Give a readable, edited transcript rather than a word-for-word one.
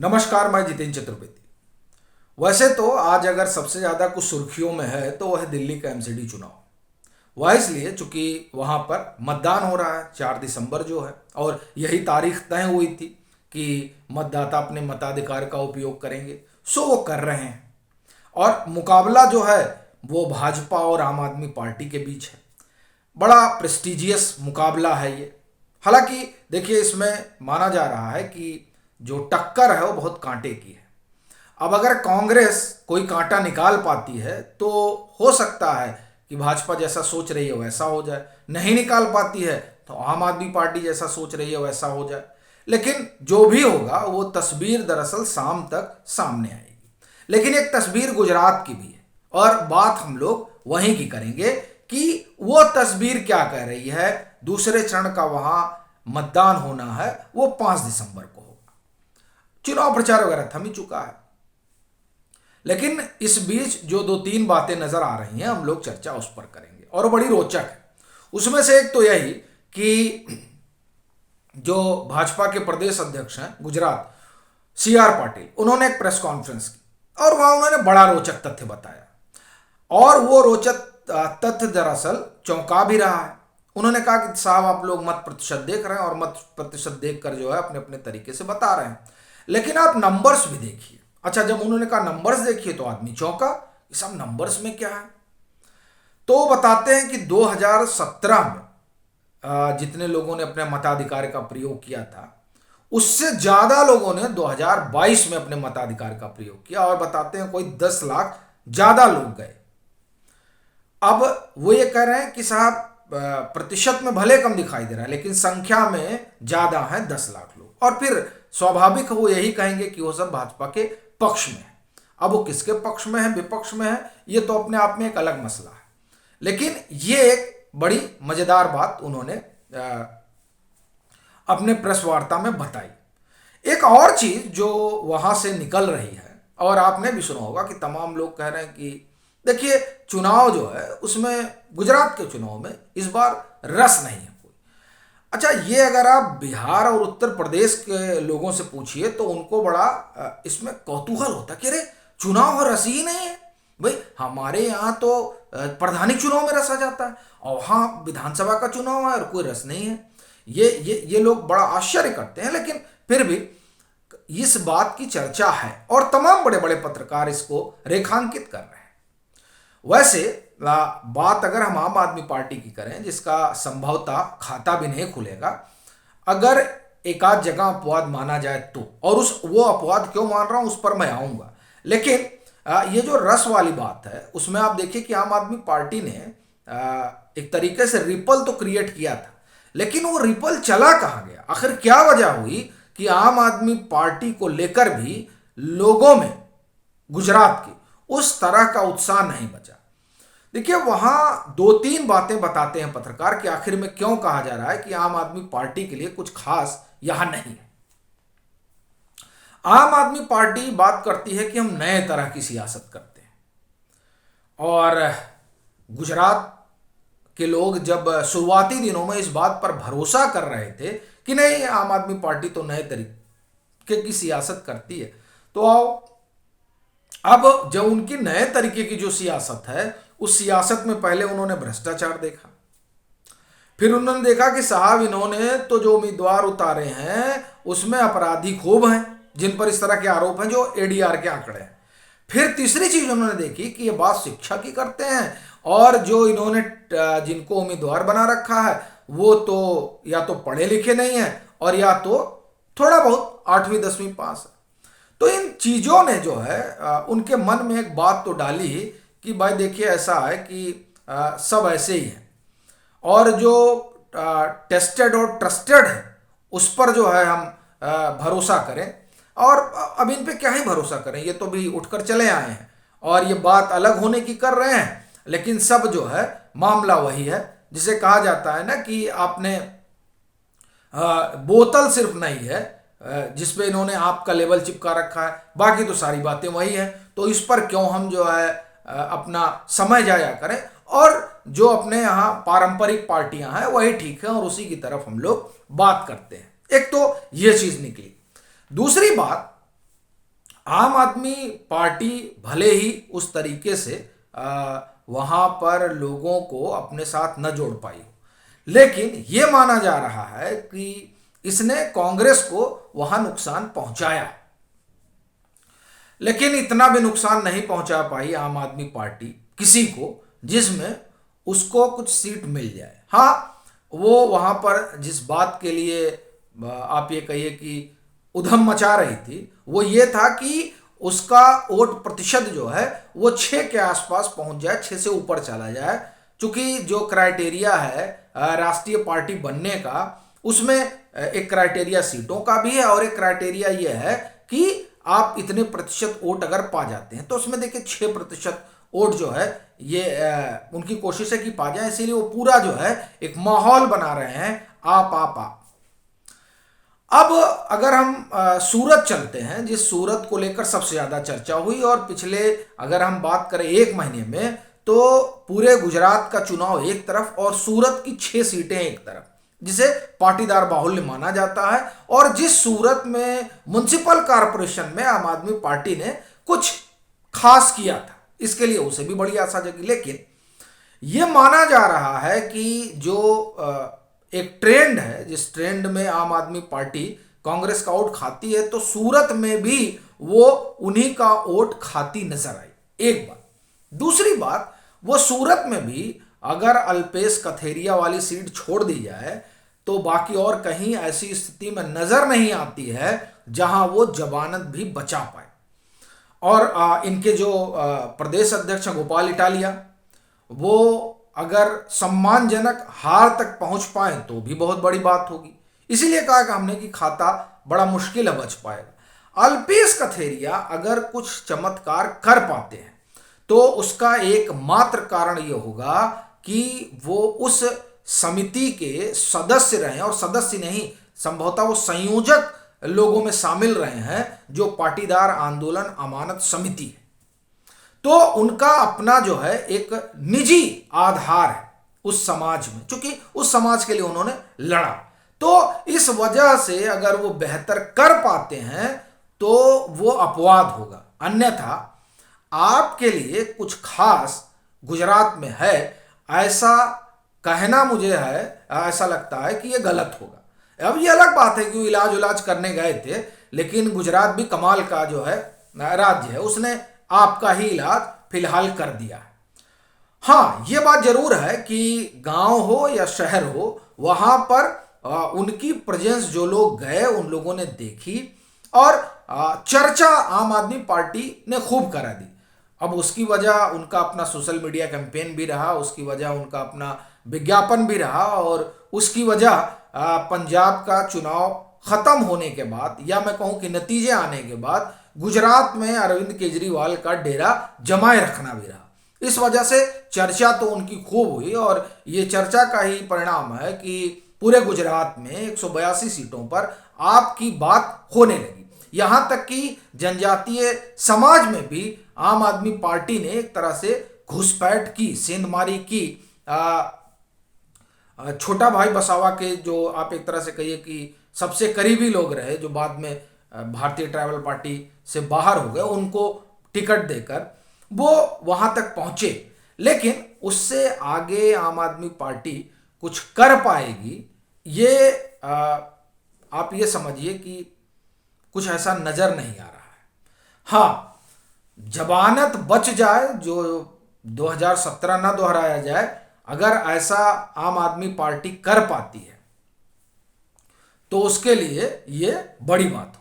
नमस्कार, मैं जितेंद्र चतुर्वेदी। वैसे तो आज अगर सबसे ज़्यादा कुछ सुर्खियों में है तो वह दिल्ली का एमसीडी चुनाव। वह इसलिए चूंकि वहाँ पर मतदान हो रहा है 4 दिसंबर जो है, और यही तारीख तय हुई थी कि मतदाता अपने मताधिकार का उपयोग करेंगे। सो वो कर रहे हैं, और मुकाबला जो है वो भाजपा और आम आदमी पार्टी के बीच है। बड़ा प्रेस्टिजियस मुकाबला है ये। हालांकि देखिए, इसमें माना जा रहा है कि जो टक्कर है वो बहुत कांटे की है। अब अगर कांग्रेस कोई कांटा निकाल पाती है तो हो सकता है कि भाजपा जैसा सोच रही है वैसा हो जाए, नहीं निकाल पाती है तो आम आदमी पार्टी जैसा सोच रही है वैसा हो जाए। लेकिन जो भी होगा वो तस्वीर दरअसल शाम तक सामने आएगी। लेकिन एक तस्वीर गुजरात की भी है, और बात हम लोग वहीं की करेंगे कि वो तस्वीर क्या कह रही है। दूसरे चरण का वहां मतदान होना है, वो 5 दिसंबर को होगा। चुनाव प्रचार वगैरह थम ही चुका है, लेकिन इस बीच जो 2-3 बातें नजर आ रही हैं हम लोग चर्चा उस पर करेंगे, और बड़ी रोचक है। उसमें से एक तो यही कि जो भाजपा के प्रदेश अध्यक्ष हैं गुजरात, सीआर पाटिल, उन्होंने एक प्रेस कॉन्फ्रेंस की और वहां उन्होंने बड़ा रोचक तथ्य बताया। और वो रोचक तथ्य दरअसल चौंका भी रहा है। उन्होंने कहा कि साहब, आप लोग मत प्रतिशत देख रहे हैं और मत प्रतिशत देखकर जो है अपने अपने तरीके से बता रहे हैं, लेकिन आप नंबर्स भी देखिए। अच्छा, जब उन्होंने कहा नंबर्स देखिए तो आदमी चौंका कि सब नंबर्स में क्या है। तो बताते हैं कि 2017 में जितने लोगों ने अपने मताधिकार का प्रयोग किया था, उससे ज्यादा लोगों ने 2022 में अपने मताधिकार का प्रयोग किया, और बताते हैं कोई 10 लाख ज्यादा लोग गए। अब वो ये कह रहे हैं कि साहब, प्रतिशत में भले कम दिखाई दे रहा है लेकिन संख्या में ज्यादा है 10 लाख लोग। और फिर स्वाभाविक वो यही कहेंगे कि वो सब भाजपा के पक्ष में है। अब वो किसके पक्ष में है, विपक्ष में है, ये तो अपने आप में एक अलग मसला है। लेकिन ये एक बड़ी मजेदार बात उन्होंने अपने प्रेस वार्ता में बताई। एक और चीज जो वहां से निकल रही है, और आपने भी सुना होगा कि तमाम लोग कह रहे हैं कि देखिए, चुनाव जो है उसमें, गुजरात के चुनाव में इस बार रस नहीं है कोई। अच्छा, ये अगर आप बिहार और उत्तर प्रदेश के लोगों से पूछिए तो उनको बड़ा इसमें कौतूहल होता है कि अरे, चुनाव और रस ही नहीं है भाई। हमारे यहाँ तो प्रधानिक चुनाव में रसा जाता है, और वहाँ विधानसभा का चुनाव है और कोई रस नहीं है। ये लोग बड़ा आश्चर्य करते हैं, लेकिन फिर भी इस बात की चर्चा है और तमाम बड़े बड़े पत्रकार इसको रेखांकित कर रहे हैं। वैसे बात अगर हम आम आदमी पार्टी की करें, जिसका संभवतः खाता भी नहीं खुलेगा अगर एक आध जगह अपवाद माना जाए तो, और वो अपवाद क्यों मान रहा हूं उस पर मैं आऊंगा। लेकिन ये जो रस वाली बात है उसमें आप देखिए कि आम आदमी पार्टी ने एक तरीके से रिपल तो क्रिएट किया था, लेकिन वो रिपल चला कहाँ गया? आखिर क्या वजह हुई कि आम आदमी पार्टी को लेकर भी लोगों में गुजरात की उस तरह का उत्साह नहीं बचा? देखिए, वहां 2-3 बातें बताते हैं पत्रकार कि आखिर में क्यों कहा जा रहा है कि आम आदमी पार्टी के लिए कुछ खास यहां नहीं है। आम आदमी पार्टी बात करती है कि हम नए तरह की सियासत करते हैं, और गुजरात के लोग जब शुरुआती दिनों में इस बात पर भरोसा कर रहे थे कि नहीं, आम आदमी पार्टी तो नए तरीके की सियासत करती है, तो आओ, अब जब उनकी नए तरीके की जो सियासत है, उस सियासत में पहले उन्होंने भ्रष्टाचार देखा, फिर उन्होंने देखा कि साहब, इन्होंने तो जो उम्मीदवार उतारे हैं उसमें अपराधी खूब हैं जिन पर इस तरह के आरोप हैं, जो एडीआर के आंकड़े हैं। फिर तीसरी चीज उन्होंने देखी कि ये बात शिक्षा की करते हैं, और जो इन्होंने जिनको उम्मीदवार बना रखा है वो तो या तो पढ़े लिखे नहीं है, और या तो थोड़ा बहुत 8वीं 10वीं पास है। तो इन चीजों ने जो है उनके मन में एक बात तो डाली कि भाई देखिए, ऐसा है कि सब ऐसे ही है, और जो टेस्टेड और ट्रस्टेड है उस पर जो है हम भरोसा करें। और अब इन पे क्या ही भरोसा करें, ये तो भी उठकर चले आए हैं और ये बात अलग होने की कर रहे हैं, लेकिन सब जो है मामला वही है। जिसे कहा जाता है ना कि आपने बोतल सिर्फ नहीं है जिसपे इन्होंने आपका लेबल चिपका रखा है, बाकी तो सारी बातें वही हैं। तो इस पर क्यों हम जो है अपना समय जाया करें, और जो अपने यहाँ पारंपरिक पार्टियां हैं वही ठीक है, और उसी की तरफ हम लोग बात करते हैं। एक तो ये चीज निकली। दूसरी बात आम आदमी पार्टी भले ही उस तरीके से वहां पर लोगों को अपने साथ न जोड़ पाई हो, लेकिन ये माना जा रहा है कि इसने कांग्रेस को वहां नुकसान पहुंचाया। लेकिन इतना भी नुकसान नहीं पहुंचा पाई आम आदमी पार्टी किसी को जिसमें उसको कुछ सीट मिल जाए। हाँ, वो वहां पर जिस बात के लिए आप ये कहिए कि उधम मचा रही थी, वो ये था कि उसका वोट प्रतिशत जो है वो 6 के आसपास पहुंच जाए, 6 से ऊपर चला जाए। क्योंकि जो क्राइटेरिया है राष्ट्रीय पार्टी बनने का, उसमें एक क्राइटेरिया सीटों का भी है और एक क्राइटेरिया ये है कि आप इतने प्रतिशत वोट अगर पा जाते हैं, तो उसमें देखिए 6% वोट जो है ये उनकी कोशिश है कि पा जाए। इसीलिए वो पूरा जो है एक माहौल बना रहे हैं आप। अब अगर हम सूरत चलते हैं, जिस सूरत को लेकर सबसे ज्यादा चर्चा हुई, और पिछले अगर हम बात करें 1 महीने में, तो पूरे गुजरात का चुनाव एक तरफ और सूरत की 6 सीटें एक तरफ, जिसे पाटीदार बाहुल्य माना जाता है। और जिस सूरत में म्युनिसिपल कॉरपोरेशन में आम आदमी पार्टी ने कुछ खास किया था, इसके लिए उसे भी बड़ी आशा जगी। लेकिन यह माना जा रहा है कि जो एक ट्रेंड है, जिस ट्रेंड में आम आदमी पार्टी कांग्रेस का वोट खाती है, तो सूरत में भी वो उन्हीं का वोट खाती नजर आई। एक बात। दूसरी बात, वो सूरत में भी अगर अल्पेश कथेरिया वाली सीट छोड़ दी जाए, तो बाकी और कहीं ऐसी स्थिति में नजर नहीं आती है जहां वो जमानत भी बचा पाए। और इनके जो प्रदेश अध्यक्ष गोपाल इटालिया, वो अगर सम्मानजनक हार तक पहुंच पाए तो भी बहुत बड़ी बात होगी। इसीलिए कहा कि हमने कि खाता बड़ा मुश्किल है बच पाएगा। अल्पेश कथेरिया अगर कुछ चमत्कार कर पाते हैं, तो उसका एकमात्र कारण यह होगा कि वो उस समिति के सदस्य रहे, और सदस्य नहीं, संभवतः वो संयोजक लोगों में शामिल रहे हैं, जो पाटीदार आंदोलन अमानत समिति है। तो उनका अपना जो है एक निजी आधार है उस समाज में, क्योंकि उस समाज के लिए उन्होंने लड़ा। तो इस वजह से अगर वो बेहतर कर पाते हैं तो वो अपवाद होगा। अन्यथा आपके लिए कुछ खास गुजरात में है, ऐसा कहना मुझे है, ऐसा लगता है कि ये गलत होगा। अब ये अलग बात है कि वो इलाज करने गए थे, लेकिन गुजरात भी कमाल का जो है राज्य है, उसने आपका ही इलाज फिलहाल कर दिया है। हाँ, ये बात जरूर है कि गांव हो या शहर हो, वहां पर उनकी प्रेजेंस जो लोग गए उन लोगों ने देखी, और चर्चा आम आदमी पार्टी ने खूब करा दी। अब उसकी वजह उनका अपना सोशल मीडिया कैंपेन भी रहा, उसकी वजह उनका अपना विज्ञापन भी रहा, और उसकी वजह पंजाब का चुनाव खत्म होने के बाद, या मैं कहूं कि नतीजे आने के बाद, गुजरात में अरविंद केजरीवाल का डेरा जमाए रखना भी रहा। इस वजह से चर्चा तो उनकी खूब हुई, और ये चर्चा का ही परिणाम है कि पूरे गुजरात में 182 सीटों पर आपकी बात होने लगी। यहां तक कि जनजातीय समाज में भी आम आदमी पार्टी ने एक तरह से घुसपैठ की, सेंधमारी की। छोटा भाई बसावा के जो आप एक तरह से कहिए कि सबसे करीबी लोग रहे, जो बाद में भारतीय ट्राइबल पार्टी से बाहर हो गए, उनको टिकट देकर वो वहां तक पहुंचे। लेकिन उससे आगे आम आदमी पार्टी कुछ कर पाएगी, ये आप ये समझिए कि कुछ ऐसा नजर नहीं आ रहा है। हाँ, जमानत बच जाए, जो 2017 ना दोहराया जाए, अगर ऐसा आम आदमी पार्टी कर पाती है तो उसके लिए ये बड़ी बात हो।